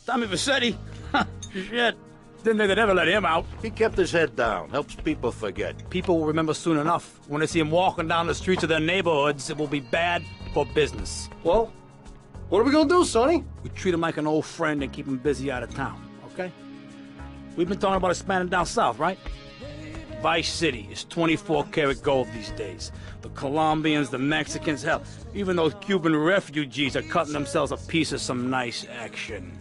Tommy Vercetti? Shit. Didn't think they'd ever let him out. He kept his head down, helps people forget. People will remember soon enough. When they see him walking down the streets of their neighborhoods, it will be bad for business. Well, what are we gonna do, Sonny? We treat him like an old friend and keep him busy out of town, okay? We've been talking about expanding down south, right? Vice City is 24-karat gold these days. The Colombians, the Mexicans, hell, even those Cuban refugees are cutting themselves a piece of some nice action.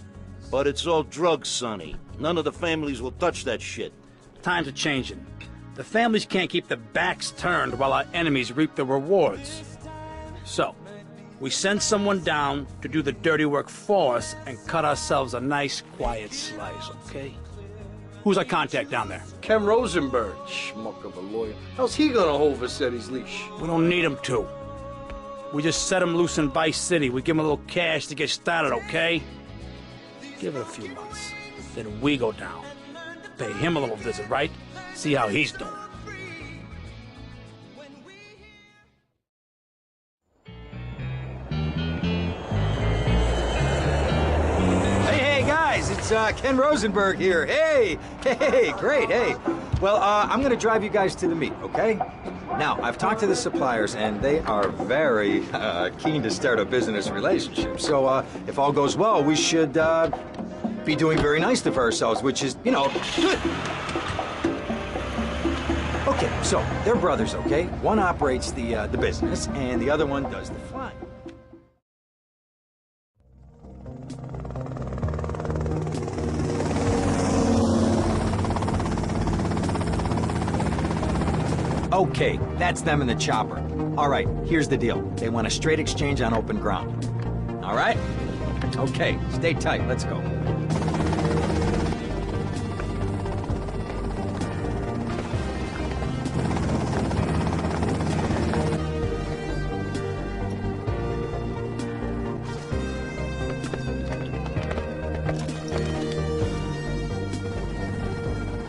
But it's all drugs, Sonny. None of the families will touch that shit. Times are changing. The families can't keep their backs turned while our enemies reap the rewards. So, we send someone down to do the dirty work for us and cut ourselves a nice, quiet slice, okay? Who's our contact down there? Ken Rosenberg, schmuck of a lawyer. How's he gonna hold Vercetti's leash? We don't need him to. We just set him loose in Vice City. We give him a little cash to get started, okay? Give it a few months. Then we go down. Pay him a little visit, right? See how he's doing. Hey, guys, it's Ken Rosenberg here. Hey, great, hey. Well, I'm gonna drive you guys to the meet, okay? Now, I've talked to the suppliers, and they are very keen to start a business relationship. So, if all goes well, we should be doing very nicely for ourselves, which is, you know, good. Okay, so they're brothers, okay? One operates the business, and the other one does the flying. Okay, that's them in the chopper. All right, here's the deal. They want a straight exchange on open ground. All right? Okay, stay tight. Let's go.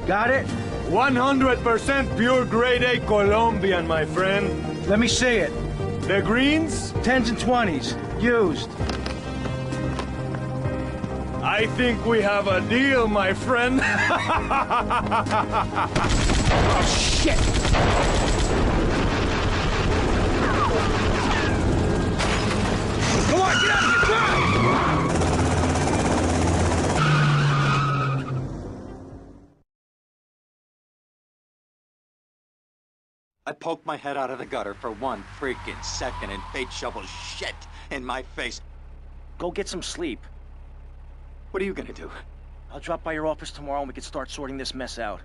Got it? 100% pure grade A Colombian, my friend. Let me see it. The greens? 10s and 20s. Used. I think we have a deal, my friend. Oh, shit! Come on, get out of here! Drive! I poked my head out of the gutter for 1 freaking second and fate shovels shit in my face. Go get some sleep. What are you gonna do? I'll drop by your office tomorrow and we can start sorting this mess out.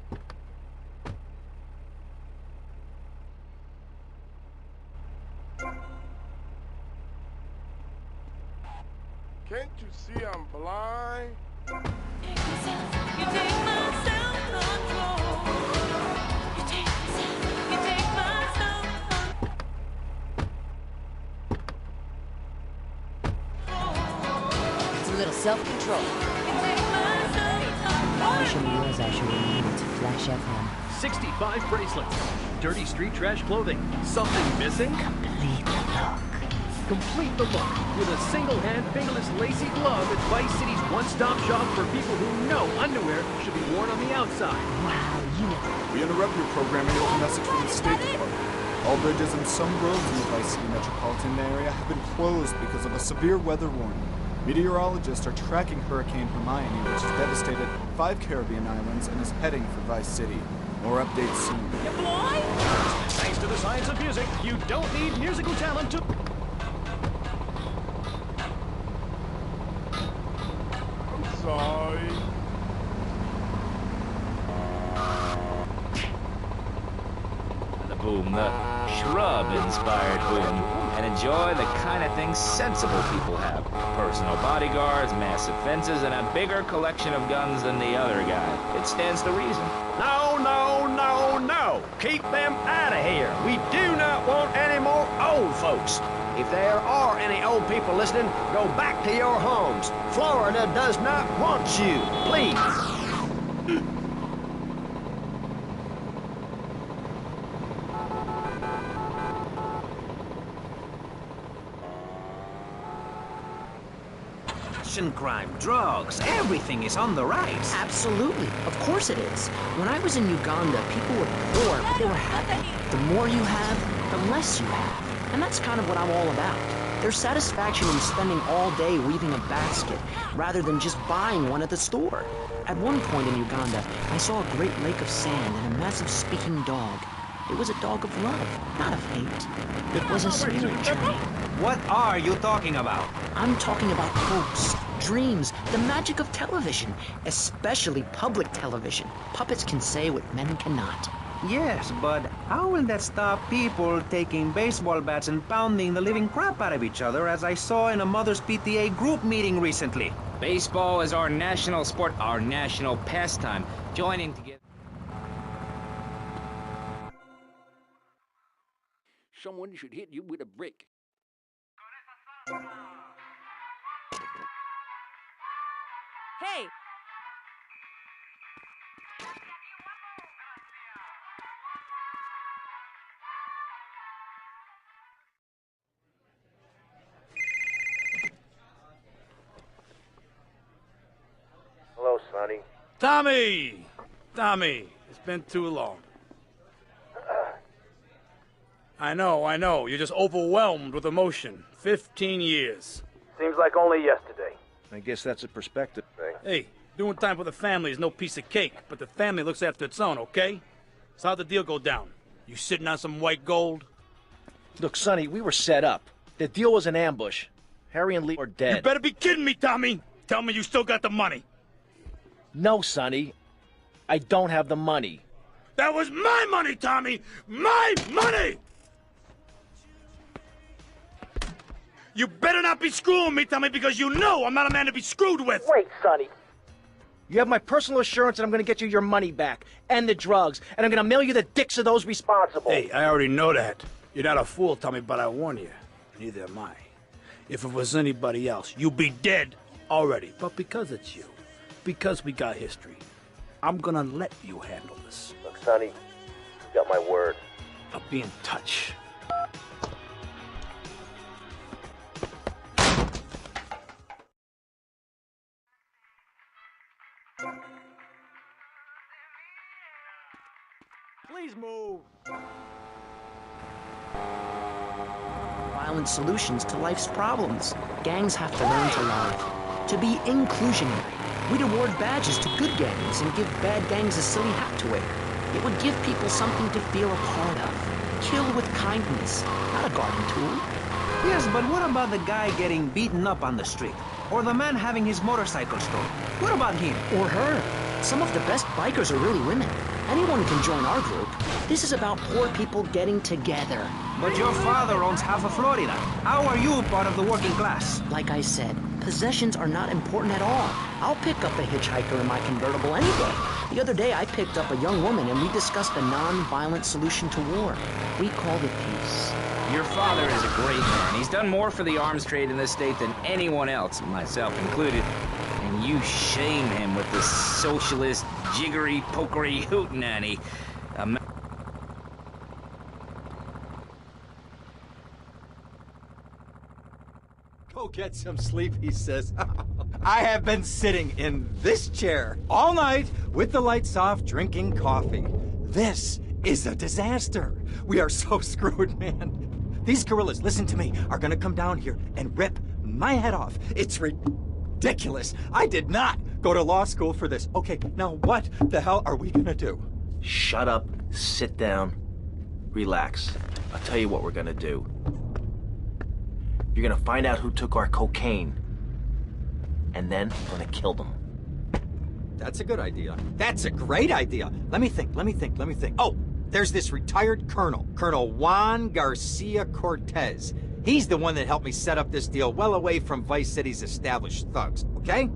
Can't you see I'm blind? Little self-control. Show me yours, I'll show you mine. It's Flash FM. 65 bracelets. Dirty street trash clothing. Something missing? Complete the look. Complete the look with a single-hand fingerless lacy glove at Vice City's one-stop shop for people who know underwear should be worn on the outside. Wow, you know. We interrupt your programming with a message from the State Department. All bridges and some roads in the Vice City metropolitan area have been closed because of a severe weather warning. Meteorologists are tracking Hurricane Hermione, which has devastated 5 Caribbean islands and is heading for Vice City. More updates soon. You boy! Thanks to the science of music, you don't need musical talent to... I'm sorry. The boom, the shrub-inspired boom. And enjoy the kind of things sensible people have. Personal bodyguards, massive fences, and a bigger collection of guns than the other guy. It stands to reason. No, no, no, no! Keep them out of here! We do not want any more old folks! If there are any old people listening, go back to your homes. Florida does not want you, please. Extortion crime, drugs, everything is on the rise. Absolutely. Of course it is. When I was in Uganda, people were poor, but they were happy. The more you have, the less you have. And that's kind of what I'm all about. There's satisfaction in spending all day weaving a basket, rather than just buying one at the store. At one point in Uganda, I saw a great lake of sand and a massive speaking dog. It was a dog of love, not of hate. It was a spirit journey. What are you talking about? I'm talking about hopes, dreams, the magic of television, especially public television. Puppets can say what men cannot. Yes, but how will that stop people taking baseball bats and pounding the living crap out of each other, as I saw in a Mother's PTA group meeting recently? Baseball is our national sport, our national pastime. Joining together. Someone should hit you with a brick. Hey! Hello, Sonny. Tommy! Tommy, it's been too long. I know. You're just overwhelmed with emotion. 15 years. Seems like only yesterday. I guess that's a perspective thing. Hey, doing time for the family is no piece of cake, but the family looks after its own, okay? So how'd the deal go down? You sitting on some white gold? Look, Sonny, we were set up. The deal was an ambush. Harry and Lee are dead. You better be kidding me, Tommy! Tell me you still got the money. No, Sonny. I don't have the money. That was my money, Tommy! My money! You better not be screwing me, Tommy, because you know I'm not a man to be screwed with! Wait, Sonny. You have my personal assurance that I'm going to get you your money back, and the drugs, and I'm going to mail you the dicks of those responsible. Hey, I already know that. You're not a fool, Tommy, but I warn you, neither am I. If it was anybody else, you'd be dead already. But because it's you, because we got history, I'm gonna let you handle this. Look, Sonny, you got my word. I'll be in touch. Please move. Violent solutions to life's problems. Gangs have to learn to love. To be inclusionary. We'd award badges to good gangs and give bad gangs a silly hat to wear. It would give people something to feel a part of. Kill with kindness, not a garden tool. Yes, but what about the guy getting beaten up on the street? Or the man having his motorcycle stolen? What about him? Or her. Some of the best bikers are really women. Anyone can join our group. This is about poor people getting together. But your father owns half of Florida. How are you part of the working class? Like I said, possessions are not important at all. I'll pick up a hitchhiker in my convertible any day. The other day I picked up a young woman and we discussed a non-violent solution to war. We called it peace. Your father is a great man. He's done more for the arms trade in this state than anyone else, myself included. And you shame him with this socialist, jiggery, pokery hootenanny. Go get some sleep, he says. I have been sitting in this chair all night with the lights off, drinking coffee. This is a disaster. We are so screwed, man. These gorillas, listen to me, are gonna come down here and rip my head off. It's ridiculous. I did not go to law school for this. Okay, now what the hell are we gonna do? Shut up, sit down, relax. I'll tell you what we're gonna do. You're gonna find out who took our cocaine, and then we're gonna kill them. That's a good idea. That's a great idea. Let me think. Oh, there's this retired colonel, Colonel Juan Garcia Cortez. He's the one that helped me set up this deal well away from Vice City's established thugs, okay?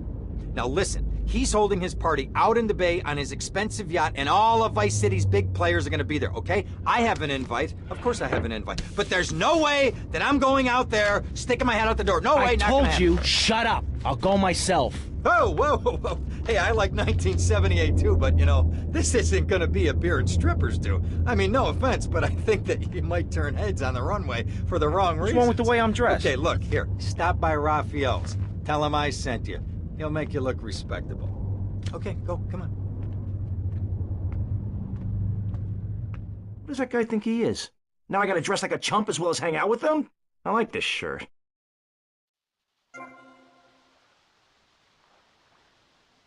Now listen, he's holding his party out in the bay on his expensive yacht, and all of Vice City's big players are gonna be there, okay? I have an invite. Of course I have an invite. But there's no way that I'm going out there, sticking my head out the door. No way, not gonna happen. I told you, shut up. I'll go myself. Oh, whoa. Hey, I like 1978 too, but you know, this isn't gonna be a beer and strippers do. I mean, no offense, but I think that you might turn heads on the runway for the wrong reasons. What's wrong with the way I'm dressed? Okay, look, here, stop by Raphael's. Tell him I sent you. He'll make you look respectable. Okay, go, come on. What does that guy think he is? Now I gotta dress like a chump as well as hang out with them? I like this shirt.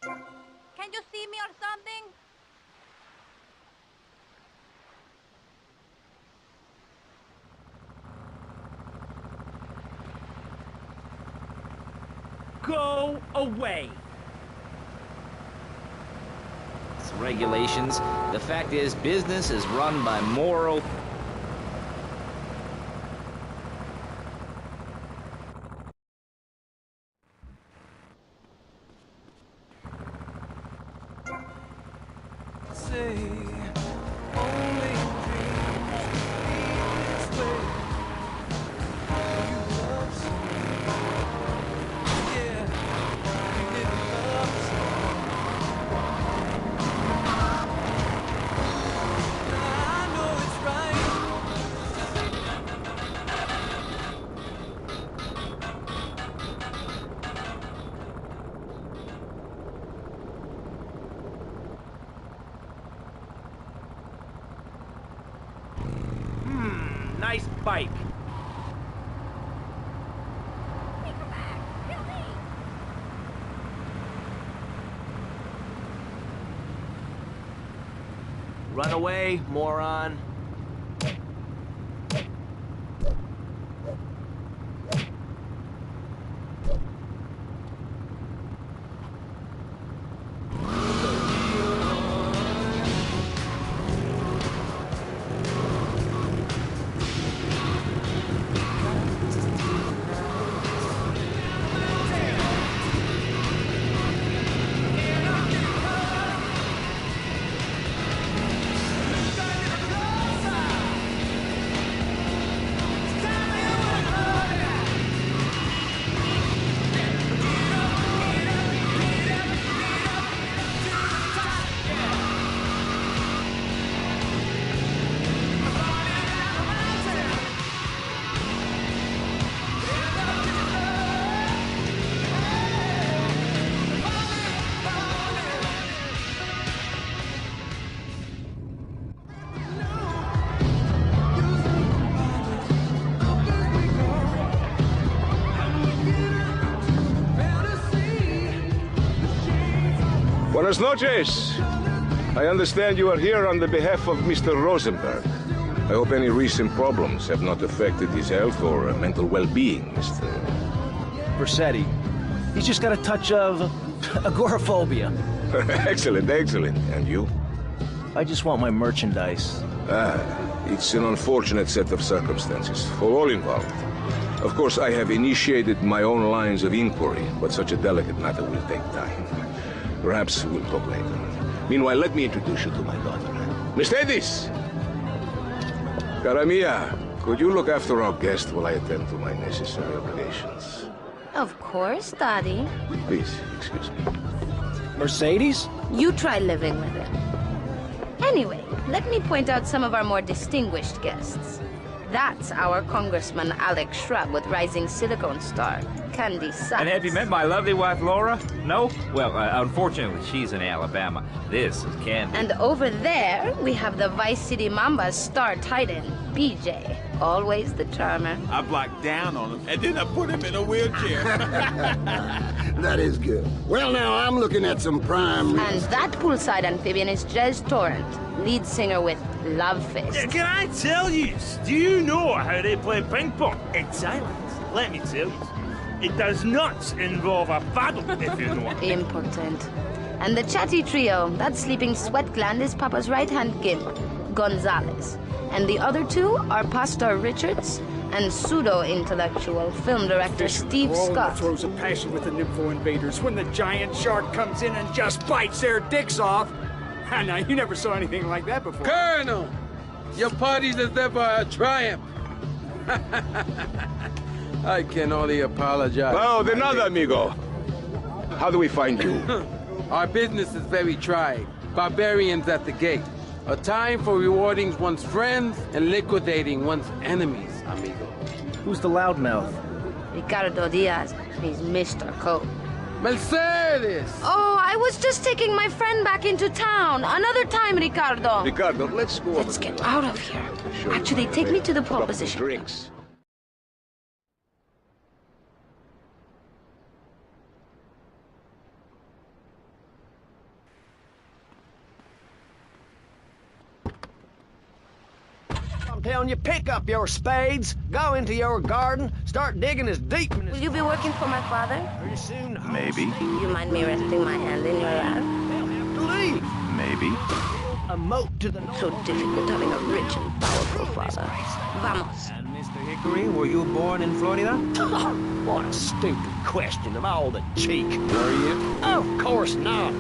Can you see me or something? Go away. It's regulations. The fact is, business is run by moral... Nice bike. Run away, moron. Buenas noches. I understand you are here on the behalf of Mr. Rosenberg. I hope any recent problems have not affected his health or mental well-being, Mr. Vercetti. He's just got a touch of agoraphobia. Excellent, excellent. And you? I just want my merchandise. It's an unfortunate set of circumstances for all involved. Of course, I have initiated my own lines of inquiry, but such a delicate matter will take time. Perhaps we'll talk later. Meanwhile, let me introduce you to my daughter. Mercedes! Cara mia, could you look after our guest while I attend to my necessary obligations? Of course, Daddy. Please, excuse me. Mercedes? You try living with him. Anyway, let me point out some of our more distinguished guests. That's our Congressman Alex Shrub with rising silicone star, Candy Sykes. And have you met my lovely wife, Laura? No? Well, unfortunately, she's in Alabama. This is Candy. And over there, we have the Vice City Mamba's star titan, BJ. Always the charmer. I blocked down on him, and then I put him in a wheelchair. That is good. Well, now, I'm looking at some prime... And that poolside amphibian is Jez Torrent, lead singer with Love Fist. Can I tell you? Do you know how they play ping pong? It's silent. Let me tell you. It does not involve a paddle, if you know what I mean. Important. And the chatty trio, that sleeping sweat gland is Papa's right-hand gimp, Gonzalez. And the other two are Pastor Richards and pseudo-intellectual film director Steve Scott. Throws a passion with the Nympho invaders when the giant shark comes in and just bites their dicks off. Now, you never saw anything like that before. Colonel, your party's as ever a triumph. I can only apologize. Oh, de nada, amigo. How do we find you? Our business is very trying. Barbarians at the gate. A time for rewarding one's friends and liquidating one's enemies, amigo. Who's the loudmouth? Ricardo Diaz. He's Mr. Coke. Mercedes! Oh, I was just taking my friend back into town. Another time, Ricardo. Ricardo, let's go. Let's get out of here. Actually, take me to the pole position. Drinks. I'm telling you, pick up your spades, go into your garden, start digging as deep as... Will you be working for my father? Pretty soon... Maybe. You mind me resting my hand in your lap? They'll have to leave. Maybe. A moat to the north. So difficult having a rich and powerful father. Vamos. And Mr. Hickory, were you born in Florida? What a stupid question of all the cheek. Were you? Of course not.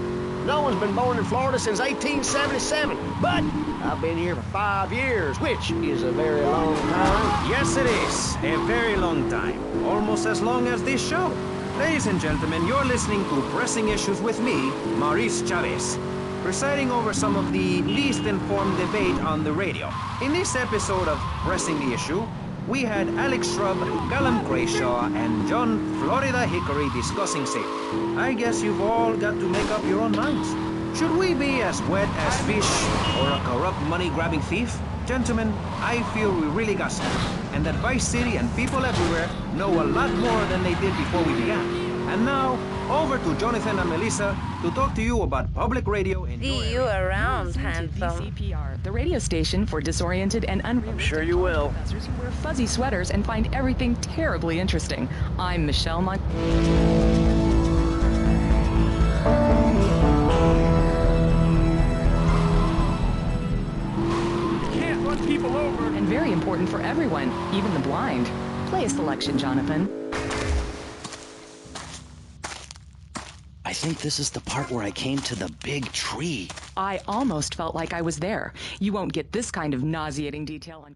No one's been born in Florida since 1877, but I've been here for 5 years, which is a very long time. Yes, it is. A very long time. Almost as long as this show. Ladies and gentlemen, you're listening to Pressing Issues with me, Maurice Chavez, presiding over some of the least informed debate on the radio. In this episode of Pressing the Issue, we had Alex Shrub, Callum Grayshaw, and John Florida Hickory discussing safety. I guess you've all got to make up your own minds. Should we be as wet as fish or a corrupt money-grabbing thief? Gentlemen, I feel we really got something, and that Vice City and people everywhere know a lot more than they did before we began. And now, over to Jonathan and Melissa to talk to you about public radio in See you around, handsome. VCPR, the radio station for disoriented and unrealistic. I'm sure you will. Professors who wear fuzzy sweaters and find everything terribly interesting. I'm Michelle Can't run people over. And very important for everyone, even the blind. Play a selection, Jonathan. I think this is the part where I came to the big tree. I almost felt like I was there. You won't get this kind of nauseating detail on...